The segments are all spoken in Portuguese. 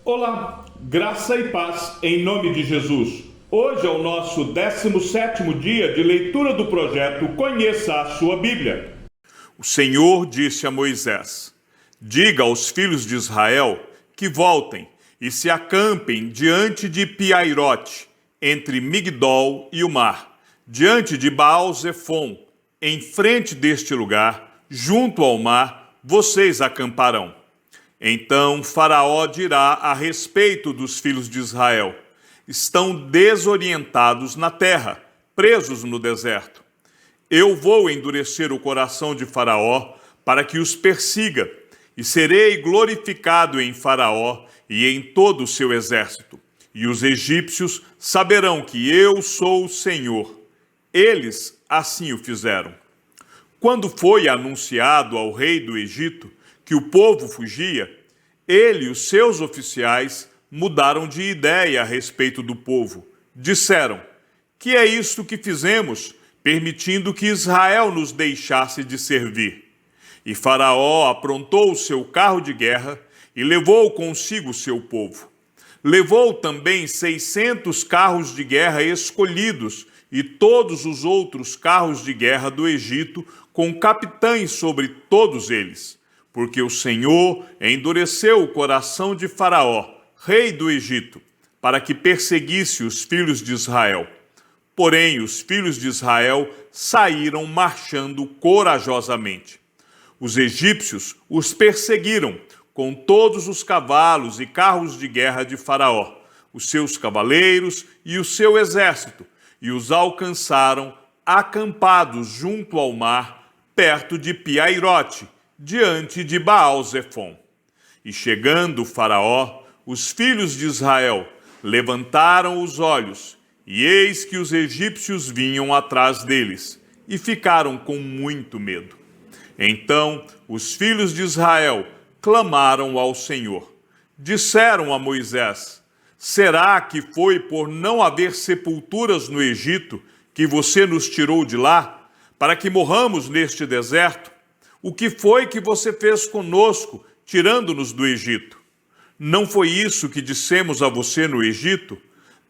Olá, graça e paz em nome de Jesus. Hoje é o nosso 17º dia de leitura do projeto Conheça a Sua Bíblia. O Senhor disse a Moisés: diga aos filhos de Israel que voltem e se acampem diante de Piairote, entre Migdol e o mar, diante de Baal-Zefon, em frente deste lugar, junto ao mar, vocês acamparão. Então Faraó dirá a respeito dos filhos de Israel: estão desorientados na terra, presos no deserto. Eu vou endurecer o coração de Faraó para que os persiga, e serei glorificado em Faraó e em todo o seu exército. E os egípcios saberão que eu sou o Senhor. Eles assim o fizeram. Quando foi anunciado ao rei do Egito que o povo fugia, ele e os seus oficiais mudaram de ideia a respeito do povo. Disseram: que é isto que fizemos, permitindo que Israel nos deixasse de servir? E Faraó aprontou o seu carro de guerra e levou consigo o seu povo. Levou também 600 carros de guerra escolhidos e todos os outros carros de guerra do Egito, com capitães sobre todos eles, porque o Senhor endureceu o coração de Faraó, rei do Egito, para que perseguisse os filhos de Israel. Porém, os filhos de Israel saíram marchando corajosamente. Os egípcios os perseguiram com todos os cavalos e carros de guerra de Faraó, os seus cavaleiros e o seu exército, e os alcançaram acampados junto ao mar, perto de Piairote, diante de Baal-Zefon. E chegando Faraó, os filhos de Israel levantaram os olhos, e eis que os egípcios vinham atrás deles, e ficaram com muito medo. Então os filhos de Israel clamaram ao Senhor. Disseram a Moisés: será que foi por não haver sepulturas no Egito que você nos tirou de lá, para que morramos neste deserto? O que foi que você fez conosco, tirando-nos do Egito? Não foi isso que dissemos a você no Egito?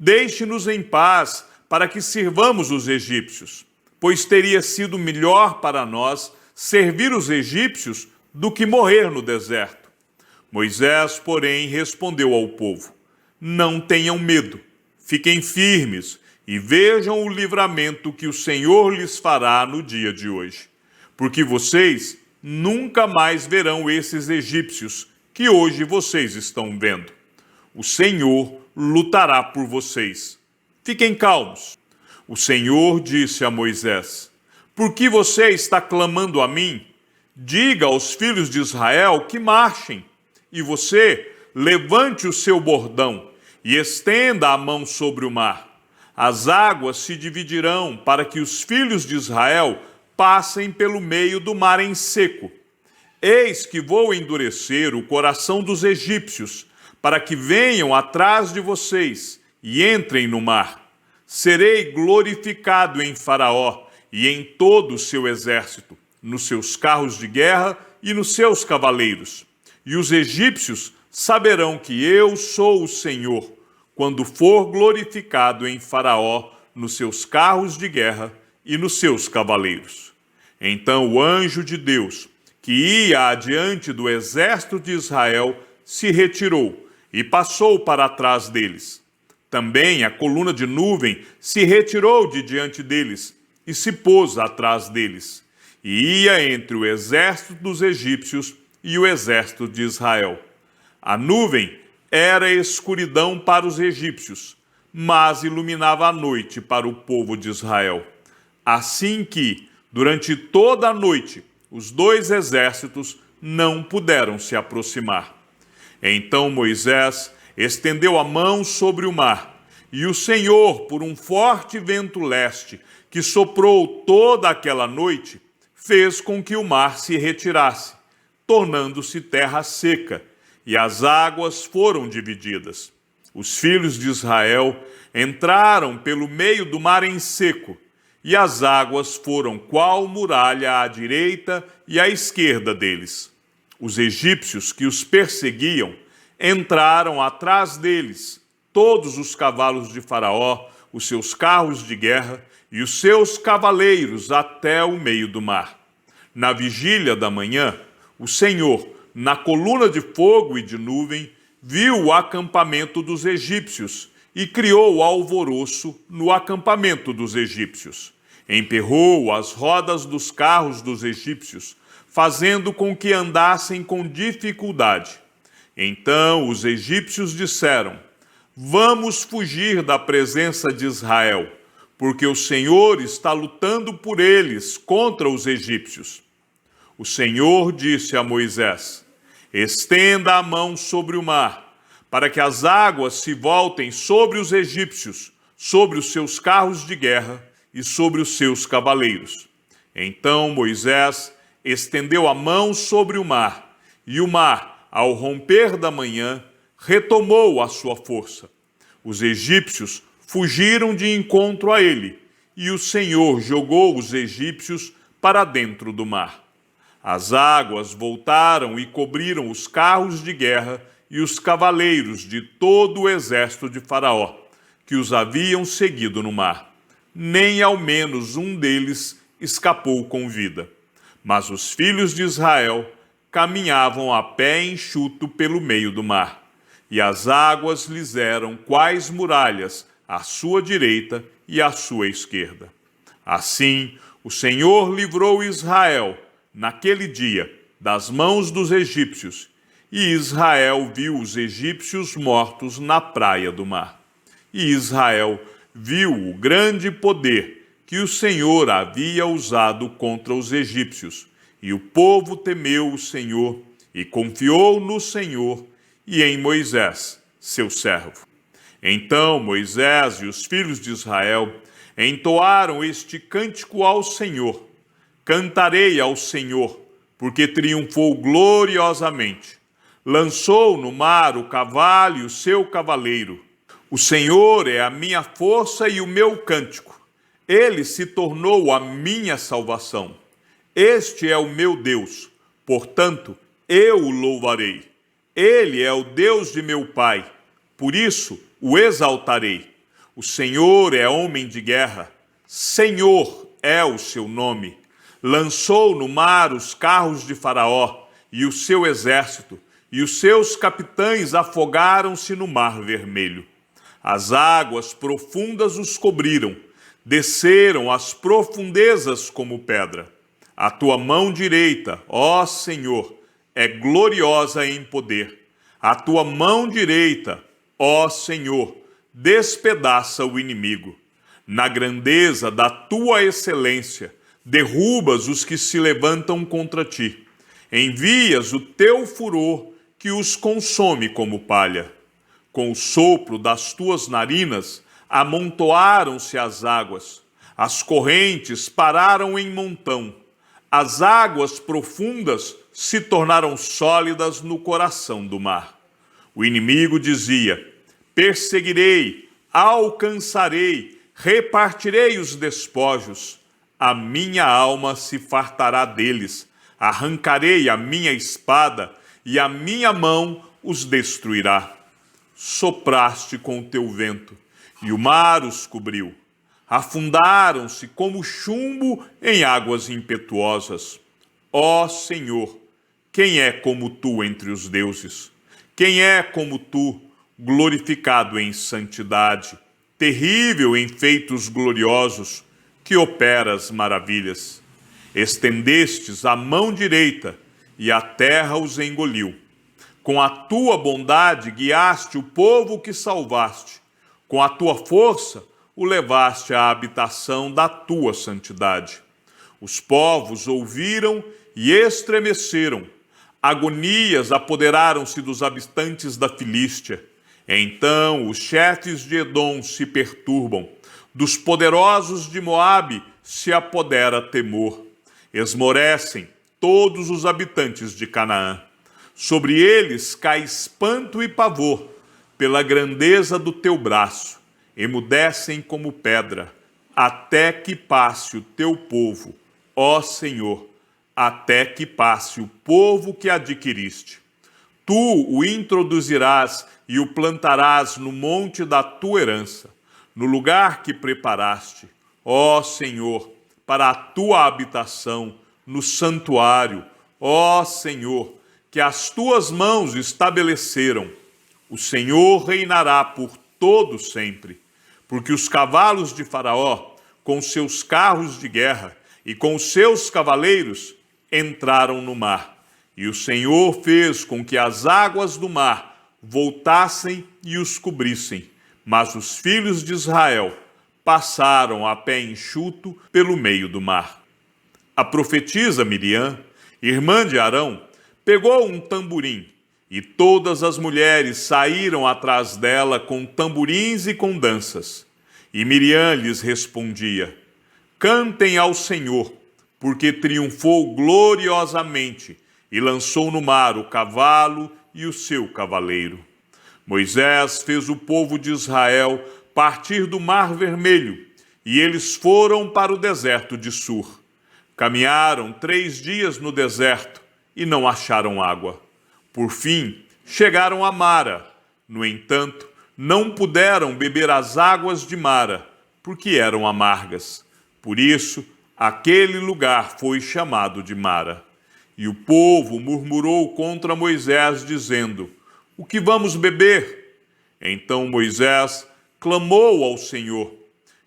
Deixe-nos em paz, para que sirvamos os egípcios, pois teria sido melhor para nós servir os egípcios do que morrer no deserto. Moisés, porém, respondeu ao povo: não tenham medo, fiquem firmes e vejam o livramento que o Senhor lhes fará no dia de hoje, porque vocês nunca mais verão esses egípcios que hoje vocês estão vendo. O Senhor lutará por vocês. Fiquem calmos. O Senhor disse a Moisés: por que você está clamando a mim? Diga aos filhos de Israel que marchem. E você, levante o seu bordão e estenda a mão sobre o mar. As águas se dividirão para que os filhos de Israel passem pelo meio do mar em seco. Eis que vou endurecer o coração dos egípcios, para que venham atrás de vocês e entrem no mar. Serei glorificado em Faraó e em todo o seu exército, nos seus carros de guerra e nos seus cavaleiros. E os egípcios saberão que eu sou o Senhor, quando for glorificado em Faraó, nos seus carros de guerra e nos seus cavaleiros. Então o anjo de Deus, que ia adiante do exército de Israel, se retirou e passou para trás deles. Também a coluna de nuvem se retirou de diante deles e se pôs atrás deles, e ia entre o exército dos egípcios e o exército de Israel. A nuvem era escuridão para os egípcios, mas iluminava a noite para o povo de Israel. Assim que, durante toda a noite, os dois exércitos não puderam se aproximar. Então Moisés estendeu a mão sobre o mar, e o Senhor, por um forte vento leste, que soprou toda aquela noite, fez com que o mar se retirasse, tornando-se terra seca, e as águas foram divididas. Os filhos de Israel entraram pelo meio do mar em seco, e as águas foram qual muralha à direita e à esquerda deles. Os egípcios que os perseguiam entraram atrás deles todos os cavalos de Faraó, os seus carros de guerra e os seus cavaleiros até o meio do mar. Na vigília da manhã, o Senhor, na coluna de fogo e de nuvem, viu o acampamento dos egípcios e criou alvoroço no acampamento dos egípcios. Emperrou as rodas dos carros dos egípcios, fazendo com que andassem com dificuldade. Então os egípcios disseram: vamos fugir da presença de Israel, porque o Senhor está lutando por eles contra os egípcios. O Senhor disse a Moisés: estenda a mão sobre o mar, para que as águas se voltem sobre os egípcios, sobre os seus carros de guerra e sobre os seus cavaleiros. Então Moisés estendeu a mão sobre o mar, e o mar, ao romper da manhã, retomou a sua força. Os egípcios fugiram de encontro a ele, e o Senhor jogou os egípcios para dentro do mar. As águas voltaram e cobriram os carros de guerra e os cavaleiros de todo o exército de Faraó, que os haviam seguido no mar. Nem ao menos um deles escapou com vida. Mas os filhos de Israel caminhavam a pé enxuto pelo meio do mar, e as águas lhes eram quais muralhas à sua direita e à sua esquerda. Assim, o Senhor livrou Israel, naquele dia, das mãos dos egípcios, e Israel viu os egípcios mortos na praia do mar. E Israel viu o grande poder que o Senhor havia usado contra os egípcios, e o povo temeu o Senhor e confiou no Senhor e em Moisés, seu servo. Então Moisés e os filhos de Israel entoaram este cântico ao Senhor: cantarei ao Senhor, porque triunfou gloriosamente. Lançou no mar o cavalo e o seu cavaleiro. O Senhor é a minha força e o meu cântico. Ele se tornou a minha salvação. Este é o meu Deus, portanto, eu o louvarei. Ele é o Deus de meu pai, por isso o exaltarei. O Senhor é homem de guerra, Senhor é o seu nome. Lançou no mar os carros de Faraó e o seu exército, e os seus capitães afogaram-se no mar vermelho. As águas profundas os cobriram, desceram às profundezas como pedra. A tua mão direita, ó Senhor, é gloriosa em poder. A tua mão direita, ó Senhor, despedaça o inimigo. Na grandeza da tua excelência, derrubas os que se levantam contra ti. Envias o teu furor que os consome como palha. Com o sopro das tuas narinas, amontoaram-se as águas. As correntes pararam em montão. As águas profundas se tornaram sólidas no coração do mar. O inimigo dizia: perseguirei, alcançarei, repartirei os despojos. A minha alma se fartará deles. Arrancarei a minha espada e a minha mão os destruirá. Sopraste com o teu vento, e o mar os cobriu. Afundaram-se como chumbo em águas impetuosas. Ó Senhor, quem é como tu entre os deuses? Quem é como tu, glorificado em santidade, terrível em feitos gloriosos, que operas maravilhas? Estendestes a mão direita, e a terra os engoliu. Com a tua bondade guiaste o povo que salvaste. Com a tua força o levaste à habitação da tua santidade. Os povos ouviram e estremeceram. Agonias apoderaram-se dos habitantes da Filístia. Então os chefes de Edom se perturbam. Dos poderosos de Moabe se apodera temor. Esmorecem todos os habitantes de Canaã. Sobre eles cai espanto e pavor, pela grandeza do teu braço. Emudecem como pedra, até que passe o teu povo, ó Senhor, até que passe o povo que adquiriste. tu o introduzirás e o plantarás no monte da tua herança, no lugar que preparaste, ó Senhor, para a tua habitação, no santuário, ó Senhor, que as tuas mãos estabeleceram. O Senhor reinará por todo sempre, porque os cavalos de Faraó, com seus carros de guerra e com seus cavaleiros, entraram no mar. E o Senhor fez com que as águas do mar voltassem e os cobrissem. Mas os filhos de Israel passaram a pé enxuto pelo meio do mar. A profetisa Miriam, irmã de Arão, pegou um tamborim, e todas as mulheres saíram atrás dela com tamborins e com danças. E Miriam lhes respondia: cantem ao Senhor, porque triunfou gloriosamente e lançou no mar o cavalo e o seu cavaleiro. Moisés fez o povo de Israel partir do Mar Vermelho, e eles foram para o deserto de Sur. Caminharam 3 dias no deserto e não acharam água. Por fim, chegaram a Mara. No entanto, não puderam beber as águas de Mara, porque eram amargas. Por isso, aquele lugar foi chamado de Mara. E o povo murmurou contra Moisés, dizendo: o que vamos beber? Então Moisés clamou ao Senhor,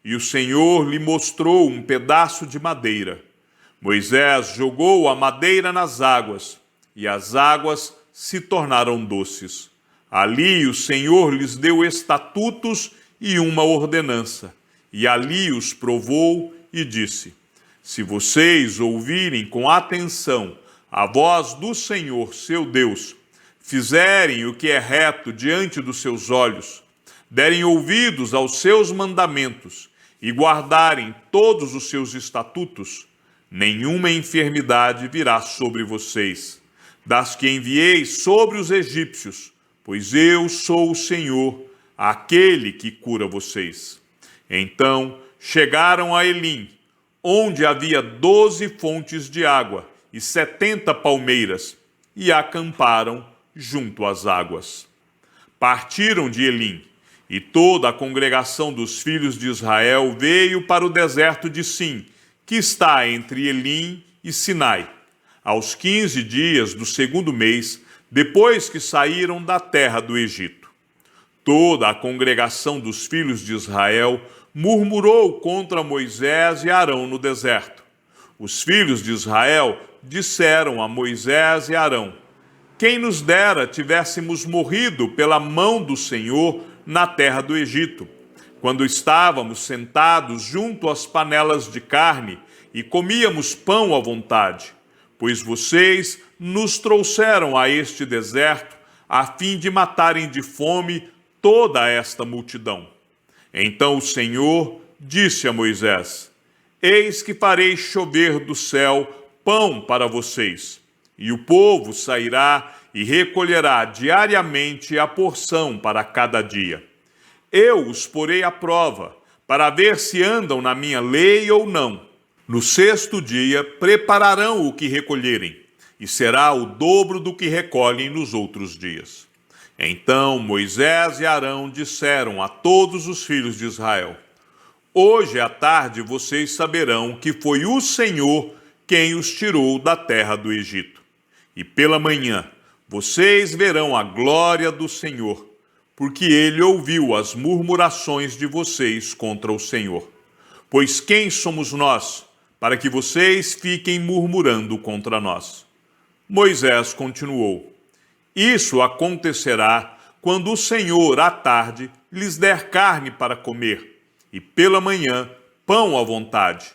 e o Senhor lhe mostrou um pedaço de madeira. Moisés jogou a madeira nas águas, e as águas se tornaram doces. Ali o Senhor lhes deu estatutos e uma ordenança, e ali os provou e disse: se vocês ouvirem com atenção a voz do Senhor, seu Deus, fizerem o que é reto diante dos seus olhos, derem ouvidos aos seus mandamentos e guardarem todos os seus estatutos, nenhuma enfermidade virá sobre vocês, das que enviei sobre os egípcios, pois eu sou o Senhor, aquele que cura vocês. Então chegaram a Elim, onde havia 12 fontes de água e 70 palmeiras, e acamparam junto às águas. Partiram de Elim, e toda a congregação dos filhos de Israel veio para o deserto de Sim, que está entre Elim e Sinai, aos 15 dias do 2º mês, depois que saíram da terra do Egito. Toda a congregação dos filhos de Israel murmurou contra Moisés e Arão no deserto. Os filhos de Israel disseram a Moisés e Arão: quem nos dera tivéssemos morrido pela mão do Senhor na terra do Egito, quando estávamos sentados junto às panelas de carne e comíamos pão à vontade, pois vocês nos trouxeram a este deserto a fim de matarem de fome toda esta multidão. Então o Senhor disse a Moisés: eis que farei chover do céu pão para vocês, e o povo sairá e recolherá diariamente a porção para cada dia. Eu os porei à prova, para ver se andam na minha lei ou não. No 6º dia prepararão o que recolherem, e será o dobro do que recolhem nos outros dias. Então Moisés e Arão disseram a todos os filhos de Israel: hoje à tarde vocês saberão que foi o Senhor quem os tirou da terra do Egito. E pela manhã vocês verão a glória do Senhor, porque ele ouviu as murmurações de vocês contra o Senhor. Pois quem somos nós, para que vocês fiquem murmurando contra nós? Moisés continuou: isso acontecerá quando o Senhor, à tarde, lhes der carne para comer, e pela manhã, pão à vontade,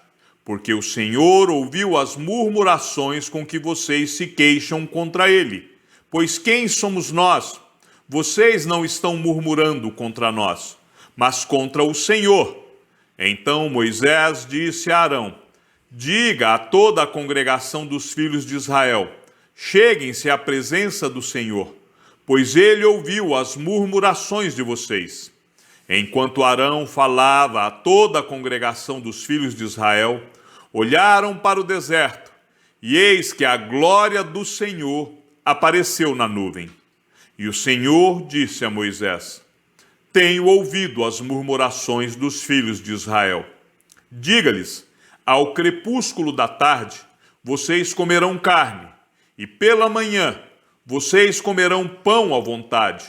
porque o Senhor ouviu as murmurações com que vocês se queixam contra ele. Pois quem somos nós? Vocês não estão murmurando contra nós, mas contra o Senhor. Então Moisés disse a Arão: diga a toda a congregação dos filhos de Israel: cheguem-se à presença do Senhor, pois ele ouviu as murmurações de vocês. Enquanto Arão falava a toda a congregação dos filhos de Israel, olharam para o deserto, e eis que a glória do Senhor apareceu na nuvem. E o Senhor disse a Moisés: Tenho ouvido as murmurações dos filhos de Israel. Diga-lhes: ao crepúsculo da tarde, vocês comerão carne, e pela manhã, vocês comerão pão à vontade,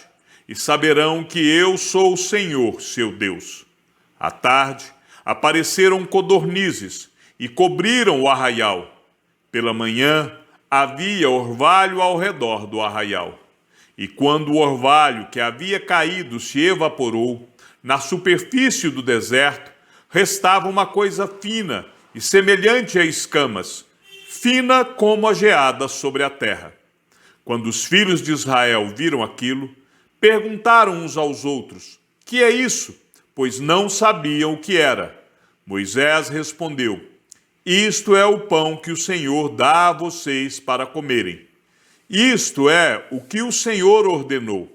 e saberão que eu sou o Senhor, seu Deus. À tarde, apareceram codornizes e cobriram o arraial. Pela manhã, havia orvalho ao redor do arraial. E quando o orvalho que havia caído se evaporou, na superfície do deserto, restava uma coisa fina e semelhante a escamas, fina como a geada sobre a terra. Quando os filhos de Israel viram aquilo, perguntaram uns aos outros: que é isso? Pois não sabiam o que era. Moisés respondeu: isto é o pão que o Senhor dá a vocês para comerem. Isto é o que o Senhor ordenou,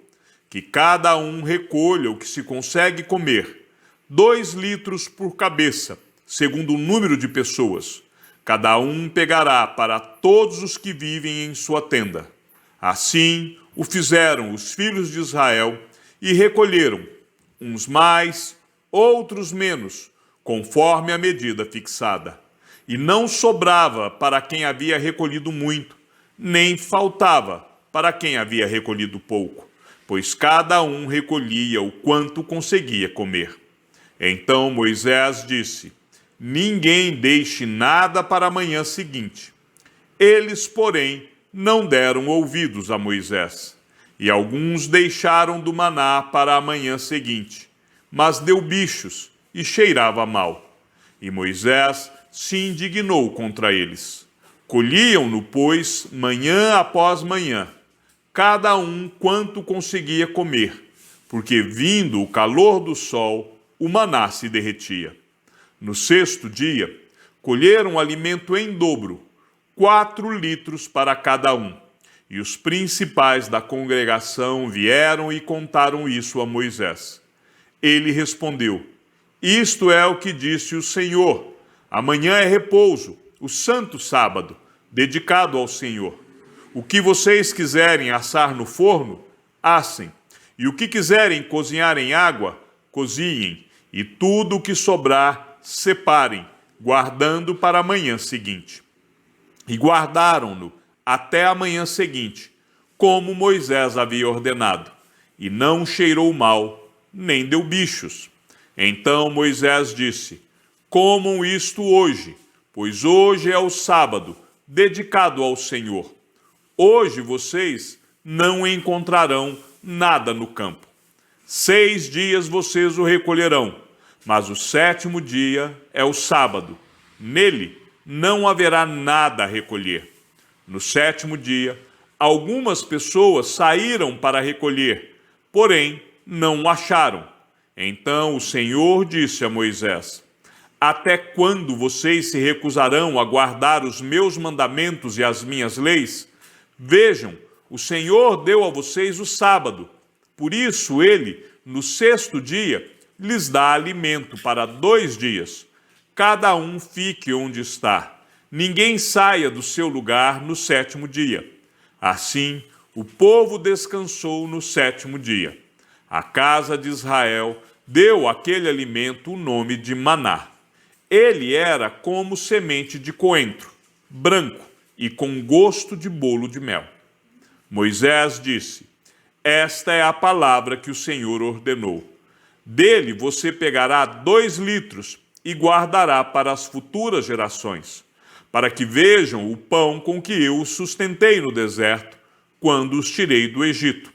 que cada um recolha o que se consegue comer, 2 litros por cabeça, segundo o número de pessoas. Cada um pegará para todos os que vivem em sua tenda. Assim o fizeram os filhos de Israel e recolheram, uns mais, outros menos, conforme a medida fixada. E não sobrava para quem havia recolhido muito, nem faltava para quem havia recolhido pouco, pois cada um recolhia o quanto conseguia comer. Então Moisés disse: ninguém deixe nada para a manhã seguinte. Eles, porém, não deram ouvidos a Moisés. E alguns deixaram do maná para a manhã seguinte, mas deu bichos e cheirava mal. E Moisés se indignou contra eles. Colhiam-no, pois, manhã após manhã, cada um quanto conseguia comer, porque vindo o calor do sol, o maná se derretia. No 6º dia, colheram alimento em dobro, 4 litros para cada um. E os principais da congregação vieram e contaram isso a Moisés. Ele respondeu: isto é o que disse o Senhor: amanhã é repouso, o santo sábado, dedicado ao Senhor. O que vocês quiserem assar no forno, assem. E o que quiserem cozinhar em água, cozinhem. E tudo o que sobrar, separem, guardando para a manhã seguinte. E guardaram-no até a manhã seguinte, como Moisés havia ordenado. E não cheirou mal, nem deu bichos. Então Moisés disse: comam isto hoje, pois hoje é o sábado, dedicado ao Senhor. Hoje vocês não encontrarão nada no campo. 6 dias vocês o recolherão, mas o 7º dia é o sábado. Nele não haverá nada a recolher. No 7º dia, algumas pessoas saíram para recolher, porém não o acharam. Então o Senhor disse a Moisés: até quando vocês se recusarão a guardar os meus mandamentos e as minhas leis? Vejam, o Senhor deu a vocês o sábado. Por isso ele, no 6º dia, lhes dá alimento para 2 dias. Cada um fique onde está. Ninguém saia do seu lugar no 7º dia. Assim, o povo descansou no 7º dia. A casa de Israel deu àquele alimento o nome de maná. Ele era como semente de coentro, branco e com gosto de bolo de mel. Moisés disse: esta é a palavra que o Senhor ordenou. Dele você pegará 2 litros e guardará para as futuras gerações, para que vejam o pão com que eu os sustentei no deserto, quando os tirei do Egito.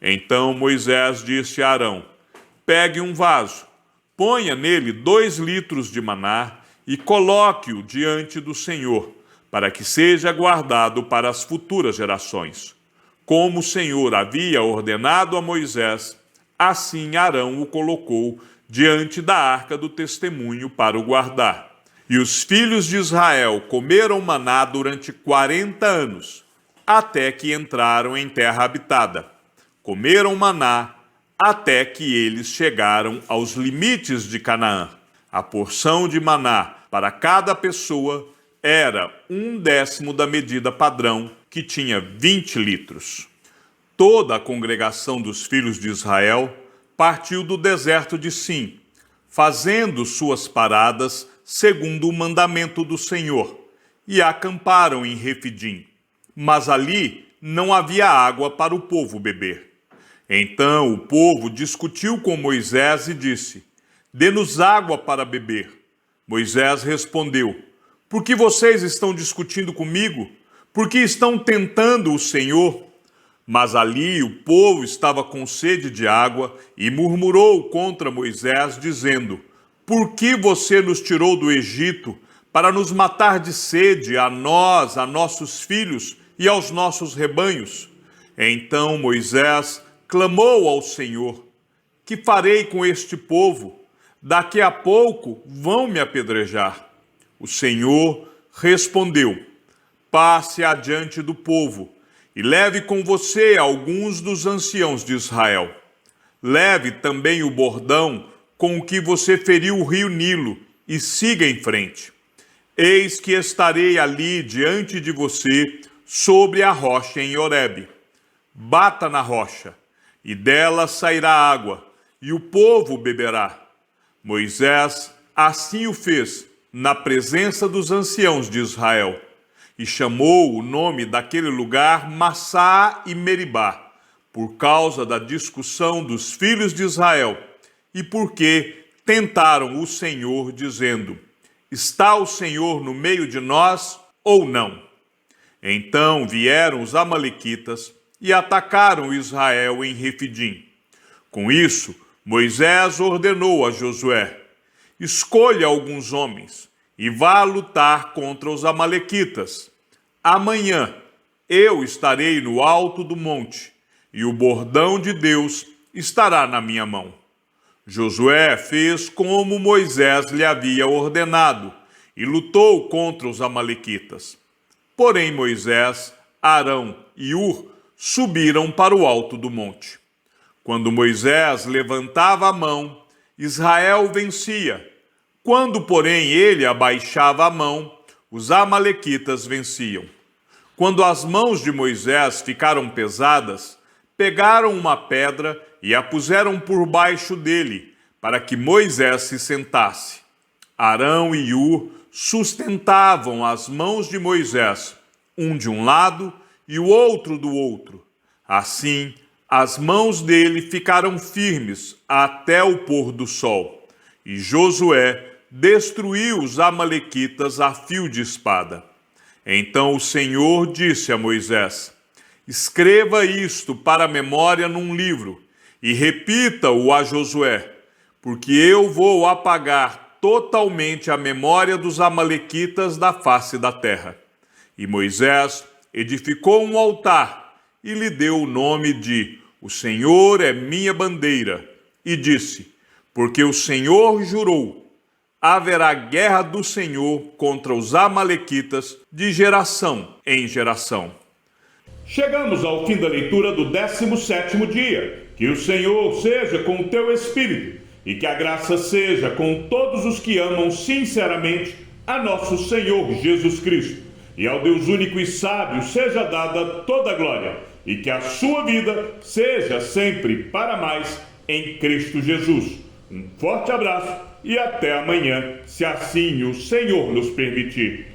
Então Moisés disse a Arão: pegue um vaso, ponha nele 2 litros de maná e coloque-o diante do Senhor, para que seja guardado para as futuras gerações. Como o Senhor havia ordenado a Moisés, assim Arão o colocou diante da arca do testemunho para o guardar. E os filhos de Israel comeram maná durante 40 anos, até que entraram em terra habitada. Comeram maná até que eles chegaram aos limites de Canaã. A porção de maná para cada pessoa era 1/10 da medida padrão, que tinha 20 litros. Toda a congregação dos filhos de Israel partiu do deserto de Sim, fazendo suas paradas segundo o mandamento do Senhor, e acamparam em Refidim. Mas ali não havia água para o povo beber. Então o povo discutiu com Moisés e disse: Dê-nos água para beber. Moisés respondeu: Por que vocês estão discutindo comigo? Por que estão tentando o Senhor? Mas ali o povo estava com sede de água e murmurou contra Moisés, dizendo: Por que você nos tirou do Egito para nos matar de sede, a nós, a nossos filhos e aos nossos rebanhos? Então Moisés clamou ao Senhor: Que farei com este povo? Daqui a pouco vão me apedrejar. O Senhor respondeu: Passe adiante do povo e leve com você alguns dos anciãos de Israel. Leve também o bordão com o que você feriu o rio Nilo e siga em frente. Eis que estarei ali diante de você sobre a rocha em Horebe. Bata na rocha, e dela sairá água, e o povo beberá. Moisés assim o fez na presença dos anciãos de Israel, e chamou o nome daquele lugar Massá e Meribá, por causa da discussão dos filhos de Israel, e porque tentaram o Senhor, dizendo: Está o Senhor no meio de nós ou não? Então vieram os amalequitas e atacaram Israel em Refidim. Com isso, Moisés ordenou a Josué: Escolha alguns homens e vá lutar contra os amalequitas. Amanhã eu estarei no alto do monte, e o bordão de Deus estará na minha mão. Josué fez como Moisés lhe havia ordenado, e lutou contra os amalequitas. Porém Moisés, Arão e Hur subiram para o alto do monte. Quando Moisés levantava a mão, Israel vencia. Quando, porém, ele abaixava a mão, os amalequitas venciam. Quando as mãos de Moisés ficaram pesadas, pegaram uma pedra e a puseram por baixo dele, para que Moisés se sentasse. Arão e Hur sustentavam as mãos de Moisés, um de um lado e o outro do outro. Assim, as mãos dele ficaram firmes até o pôr do sol. E Josué destruiu os amalequitas a fio de espada. Então o Senhor disse a Moisés: Escreva isto para a memória num livro e repita-o a Josué, porque eu vou apagar totalmente a memória dos amalequitas da face da terra. E Moisés edificou um altar e lhe deu o nome de O Senhor é minha bandeira, e disse: Porque o Senhor jurou, haverá guerra do Senhor contra os amalequitas de geração em geração. Chegamos ao fim da leitura do 17º dia. Que o Senhor seja com o teu espírito e que a graça seja com todos os que amam sinceramente a nosso Senhor Jesus Cristo. E ao Deus único e sábio seja dada toda a glória, e que a sua vida seja sempre para mais em Cristo Jesus. Um forte abraço e até amanhã, se assim o Senhor nos permitir.